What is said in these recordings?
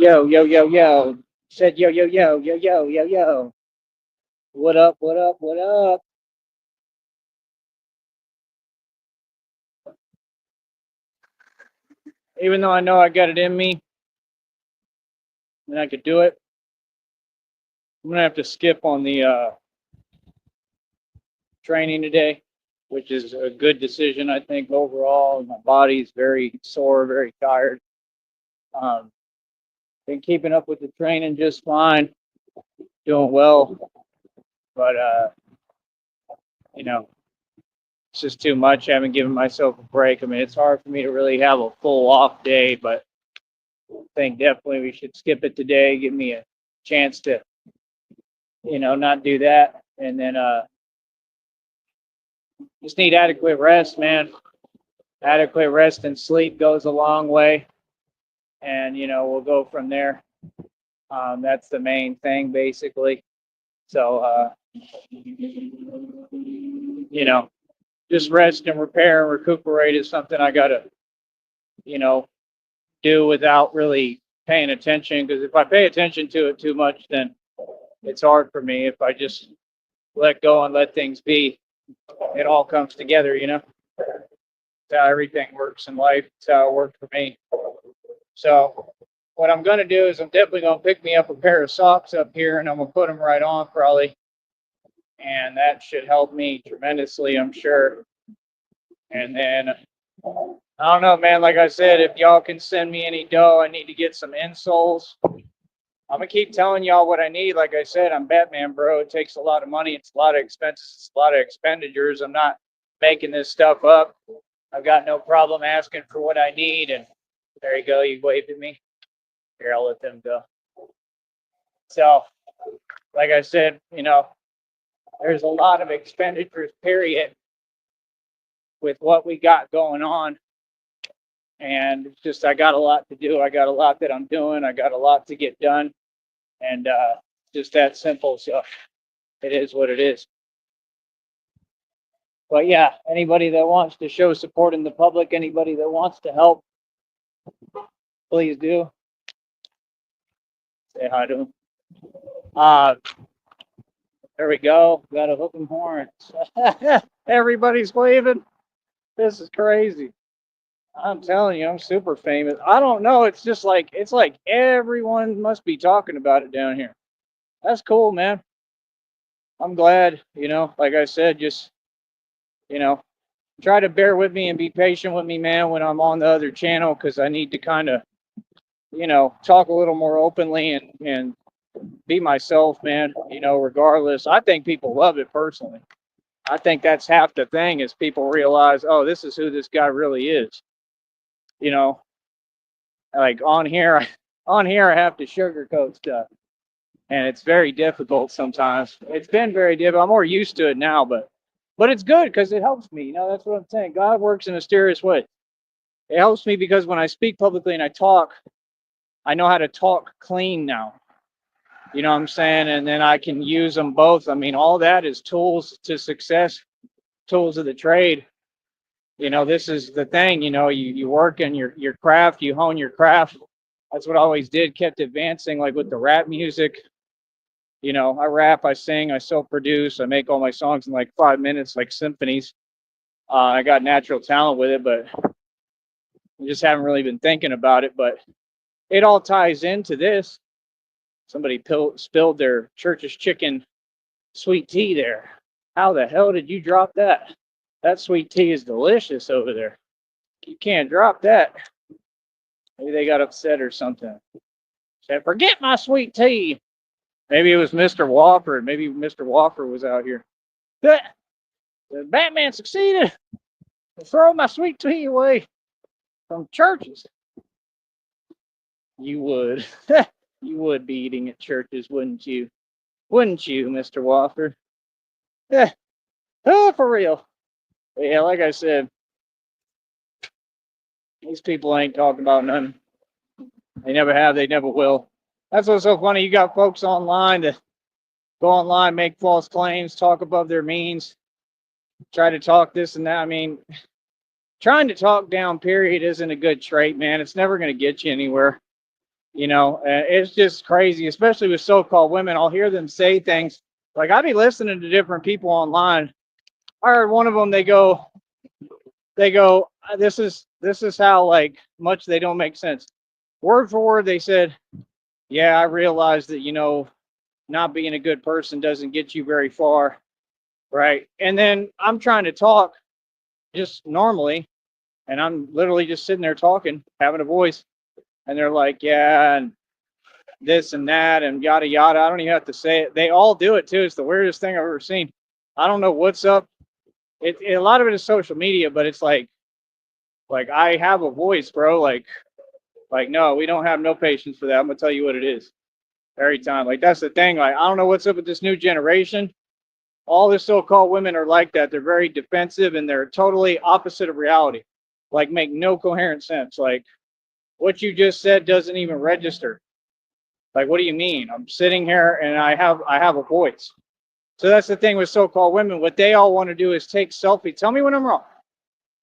Yo, yo, yo, yo. Said yo, yo, yo, yo, yo, yo, yo. What up, what up, what up? Even though I know I got it in me and I could do it, I'm gonna have to skip on the training today, which is a good decision, I think, overall. My body's very sore, very tired. Um, been keeping up with the training just fine, doing well, but you know, it's just too much. I haven't given myself a break. I mean, it's hard for me to really have a full off day, but I think definitely we should skip it today. Give me a chance to, not do that. And then just need adequate rest, man. Adequate rest and sleep goes a long way. And, we'll go from there. That's the main thing, basically. So, just rest and repair and recuperate is something I got to, you know, do without really paying attention. Because if I pay attention to it too much, then it's hard for me. If I just let go and let things be, it all comes together. It's how everything works in life. It's how it worked for me. So what I'm going to do is I'm definitely going to pick me up a pair of socks up here and I'm going to put them right on probably. And that should help me tremendously, I'm sure. And then I don't know, man. Like I said, if y'all can send me any dough, I need to get some insoles. I'm gonna keep telling y'all what I need. Like I said, I'm Batman, bro. It takes a lot of money. It's a lot of expenses. It's a lot of expenditures. I'm not making this stuff up. I've got no problem asking for what I need. And there you go. You waved at me. Here, I'll let them go. So, like I said, there's a lot of expenditures, period, with what we got going on. And it's just, I got a lot to do. I got a lot that I'm doing. I got a lot to get done. And just that simple. So it is what it is. But yeah, anybody that wants to show support in the public, anybody that wants to help, please do. Say hi to them. Uh, there we go. Got a hook 'em horns. Everybody's waving. This is crazy. I'm telling you, I'm super famous. I don't know. It's like everyone must be talking about it down here. That's cool, man. I'm glad. Like I said, just you know, try to bear with me and be patient with me, man, when I'm on the other channel because I need to kind of, talk a little more openly and be myself, man. Regardless, I think people love it personally. I think that's half the thing is people realize, oh, this is who this guy really is. You know, like on here, I have to sugarcoat stuff, and it's very difficult sometimes. It's been very difficult. I'm more used to it now, but it's good because it helps me. That's what I'm saying. God works in mysterious ways. It helps me because when I speak publicly and I talk, I know how to talk clean now. You know what I'm saying? And then I can use them both. I mean, all that is tools to success, tools of the trade. This is the thing. You work in your craft, you hone your craft. That's what I always did, kept advancing, like with the rap music. I rap, I sing, I self produce, I make all my songs in like 5 minutes, like symphonies. I got natural talent with it, but I just haven't really been thinking about it. But it all ties into this. Somebody spilled their church's chicken sweet tea there. How the hell did you drop that? That sweet tea is delicious over there. You can't drop that. Maybe they got upset or something. Said, forget my sweet tea. Maybe it was Mr. Wofford. Maybe Mr. Wofford was out here. The Batman succeeded. Throw my sweet tea away from churches. You would. You would be eating at churches, wouldn't you? Wouldn't you, Mr. Wofford? Yeah. Oh, for real. But yeah, like I said, these people ain't talking about nothing. They never have. They never will. That's what's so funny. You got folks online that go online, make false claims, talk above their means, try to talk this and that. I mean, trying to talk down, period, isn't a good trait, man. It's never going to get you anywhere. And it's just crazy, especially with so-called women. I'll hear them say things like, I be listening to different people online. I heard one of them, they go, this is how like much they don't make sense. Word for word, they said, yeah, I realize that, not being a good person doesn't get you very far, right? And then I'm trying to talk just normally, and I'm literally just sitting there talking, having a voice, and they're like, yeah, and this and that and yada yada. I don't even have to say it. They all do it too. It's the weirdest thing I've ever seen. I don't know what's up. A lot of it is social media, but it's like I have a voice, bro. Like no, we don't have no patience for that. I'm gonna tell you what it is every time. Like that's the thing. Like I don't know what's up with this new generation. All the so-called women are like that. They're very defensive and they're totally opposite of reality. Like make no coherent sense. Like what you just said doesn't even register. Like, what do you mean? I'm sitting here and I have a voice. So that's the thing with so-called women. What they all want to do is take selfies. Tell me when I'm wrong.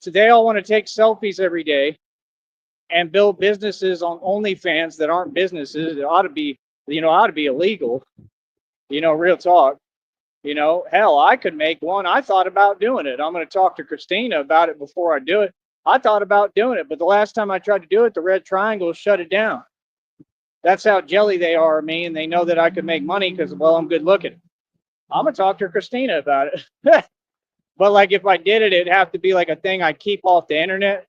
So they all want to take selfies every day and build businesses on OnlyFans that aren't businesses. It ought to be, ought to be illegal. Real talk. Hell, I could make one. I thought about doing it. I'm going to talk to Christina about it before I do it. I thought about doing it, but the last time I tried to do it, the Red Triangle shut it down. That's how jelly they are of me, and they know that I could make money because, well, I'm good looking. I'm gonna talk to Christina about it. But like, if I did it, it'd have to be like a thing I keep off the internet,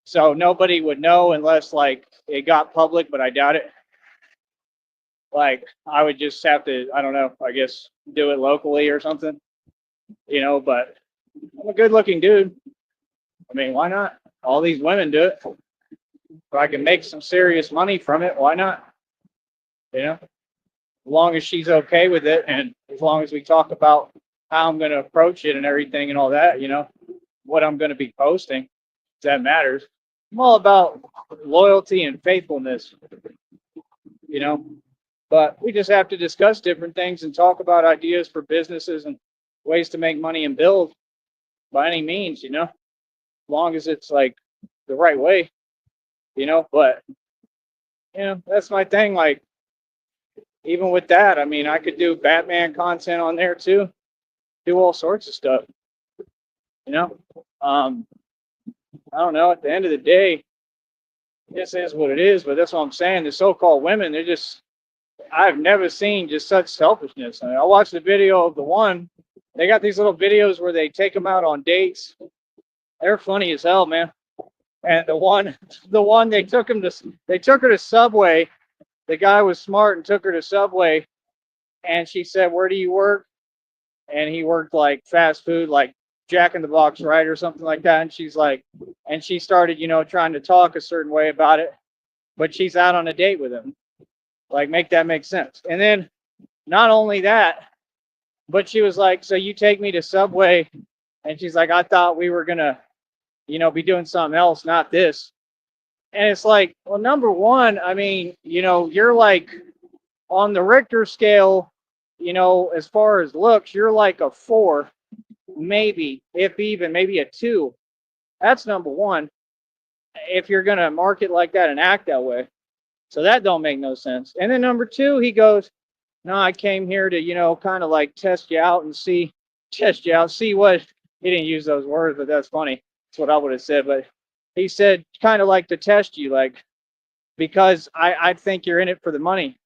so nobody would know unless like it got public. But I doubt it. Like, I would just have to, I don't know, I guess do it locally or something, But I'm a good-looking dude. I mean, why not? All these women do it. If I can make some serious money from it, why not? As long as she's okay with it, and as long as we talk about how I'm going to approach it and everything and all that, what I'm going to be posting, that matters. I'm all about loyalty and faithfulness, you know. But we just have to discuss different things and talk about ideas for businesses and ways to make money and build by any means, as long as it's like the right way, But that's my thing. Like, even with that, I mean, I could do Batman content on there too, do all sorts of stuff, you know. Um, I don't know. At the end of the day, this is what it is. But that's what I'm saying. The so-called women, they're just, I've never seen just such selfishness. I mean, I watched the video of the one. They got these little videos where they take them out on dates. They're funny as hell, man. And the one they took her to Subway. The guy was smart and took her to Subway, and she said, "Where do you work?" And he worked like fast food, like Jack in the Box, right, or something like that. And she's like, and she started, trying to talk a certain way about it, but she's out on a date with him. Like, make that make sense. And then not only that, but she was like, "So you take me to Subway?" And she's like, "I thought we were gonna, be doing something else, not this." And it's like, well, number one, I mean, you're like on the Richter scale, as far as looks, you're like a 4, maybe, if even, maybe a 2. That's number one. If you're gonna market like that and act that way, so that don't make no sense. And then number two, he goes, "No, I came here to, kind of like test you out and test you out, see what." He didn't use those words, but that's funny. That's what I would have said. But he said, kind of like to test you, like because I think you're in it for the money.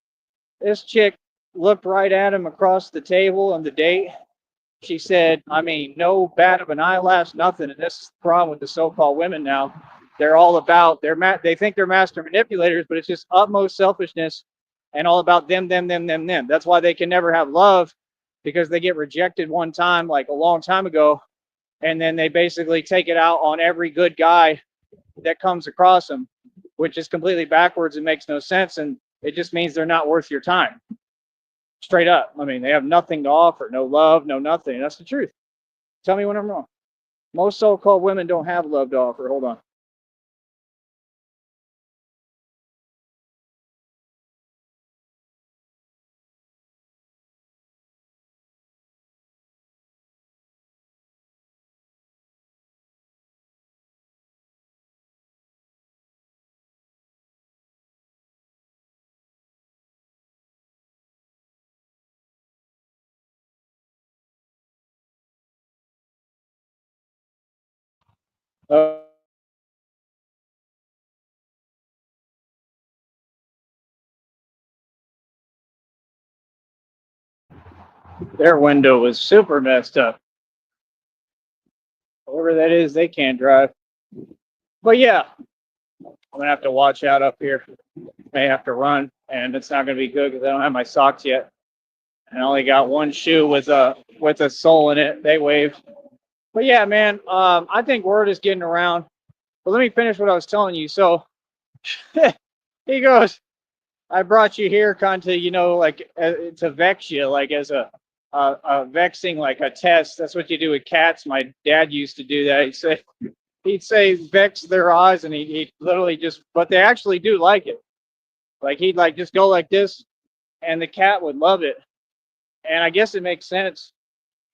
This chick looked right at him across the table on the date. She said, I mean, no bat of an eyelash, nothing. And this is the problem with the so-called women now. They're all about they think they're master manipulators, but it's just utmost selfishness and all about them, them, them, them, them. That's why they can never have love, because they get rejected one time, like a long time ago, and then they basically take it out on every good guy that comes across them, which is completely backwards and makes no sense, and it just means they're not worth your time. Straight up. I mean, they have nothing to offer, no love, no nothing. That's the truth. Tell me when I'm wrong. Most so-called women don't have love to offer. Hold on. Uh, their window was super messed up. Whoever that is, they can't drive. But yeah, I'm gonna have to watch out up here. May have to run, and it's not gonna be good because I don't have my socks yet. And I only got one shoe with a sole in it. They wave. But yeah, man, I think word is getting around. But let me finish what I was telling you. So he goes, I brought you here kind of, like to vex you, like as a vexing, like a test. That's what you do with cats. My dad used to do that. He'd say vex their eyes, and he'd literally just, but they actually do like it. Like he'd like just go like this, and the cat would love it. And I guess it makes sense,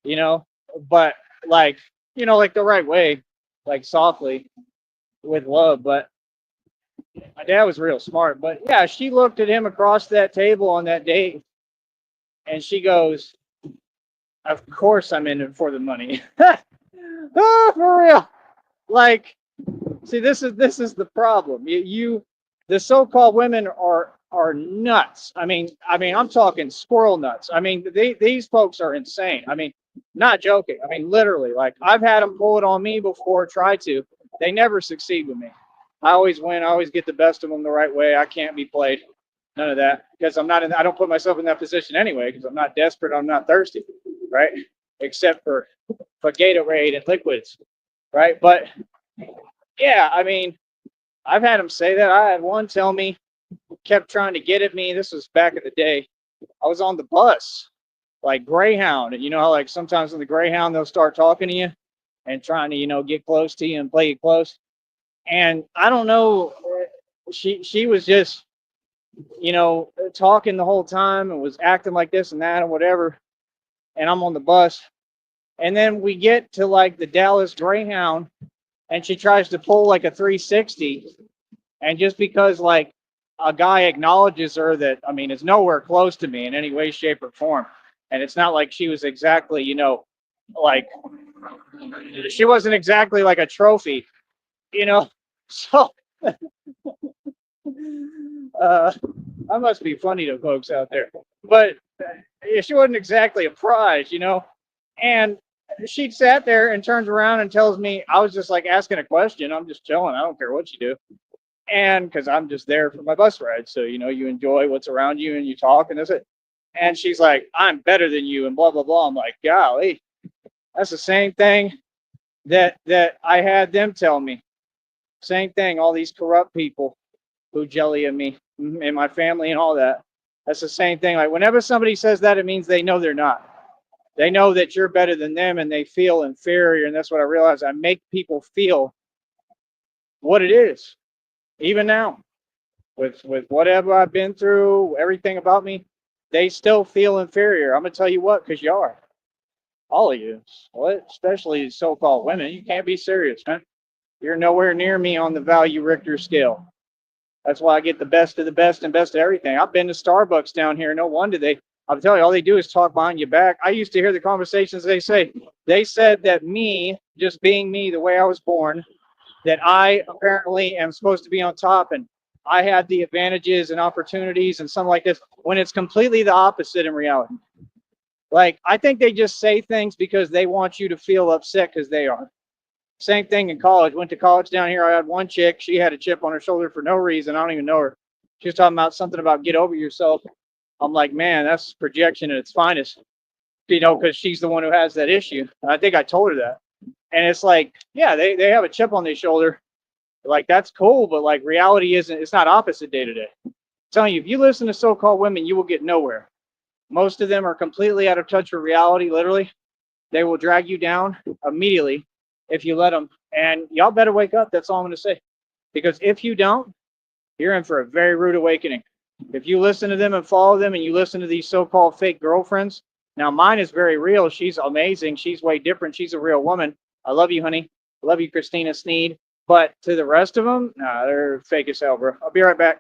you know, but like, like the right way, like softly with love. But my dad was real smart. But yeah, she looked at him across that table on that date, and she goes, "Of course I'm in it for the money." Oh, for real. Like, see, this is the problem. The so-called women are nuts. I mean, I'm talking squirrel nuts. I mean, these folks are insane. I mean, not joking. I mean, literally. Like, I've had them pull it on me before, try to. They never succeed with me. I always win. I always get the best of them the right way. I can't be played. None of that, because I'm not in. I don't put myself in that position anyway, because I'm not desperate. I'm not thirsty, right? Except for Gatorade and liquids, right? But yeah, I mean, I've had them say that. I had one tell me, kept trying to get at me. This was back in the day. I was on the bus, like Greyhound, and you know how like sometimes in the Greyhound they'll start talking to you and trying to get close to you and play you close. And I don't know, she was just talking the whole time and was acting like this and that and whatever. And I'm on the bus, and then we get to like the Dallas Greyhound, and she tries to pull like a 360. And just because like a guy acknowledges her, that I mean is nowhere close to me in any way, shape, or form. And it's not like she was exactly, like she wasn't exactly like a trophy, you know. So uh I must be funny to folks out there. But she wasn't exactly a prize, And she sat there and turns around and tells me, I was just like asking a question. I'm just chilling. I don't care what you do. And because I'm just there for my bus ride, so you enjoy what's around you and you talk and that's it. And she's like, I'm better than you and blah blah blah. I'm like, golly, that's the same thing that I had them tell me. Same thing, all these corrupt people who jelly at me and my family and all that. That's the same thing. Like whenever somebody says that, it means they know they're not. They know that you're better than them and they feel inferior. And that's what I realize. I make people feel what it is, even now. With whatever I've been through, everything about me, they still feel inferior. I'm gonna tell you what, because you are. All of you. What? Especially so-called women. You can't be serious, man. You're nowhere near me on the value Richter scale. That's why I get the best of the best and best of everything. I've been to Starbucks down here. No wonder I'm telling you, all they do is talk behind your back. I used to hear the conversations they say. They said that me, just being me, the way I was born, that I apparently am supposed to be on top and I had the advantages and opportunities and something like this, when it's completely the opposite in reality. Like, I think they just say things because they want you to feel upset because they are. Same thing in college. Went to college down here. I had one chick. She had a chip on her shoulder for no reason. I don't even know her. She was talking about something about get over yourself. I'm like, man, that's projection at its finest, because she's the one who has that issue. And I think I told her that. And it's like, yeah, they have a chip on their shoulder. Like, that's cool, but like reality isn't, it's not opposite day to day. I'm telling you, if you listen to so-called women, you will get nowhere. Most of them are completely out of touch with reality, literally. They will drag you down immediately if you let them. And y'all better wake up. That's all I'm going to say. Because if you don't, you're in for a very rude awakening. If you listen to them and follow them and you listen to these so-called fake girlfriends, now mine is very real. She's amazing. She's way different. She's a real woman. I love you, honey. I love you, Christina Sneed. But to the rest of them, nah, they're fake as hell, bro. I'll be right back.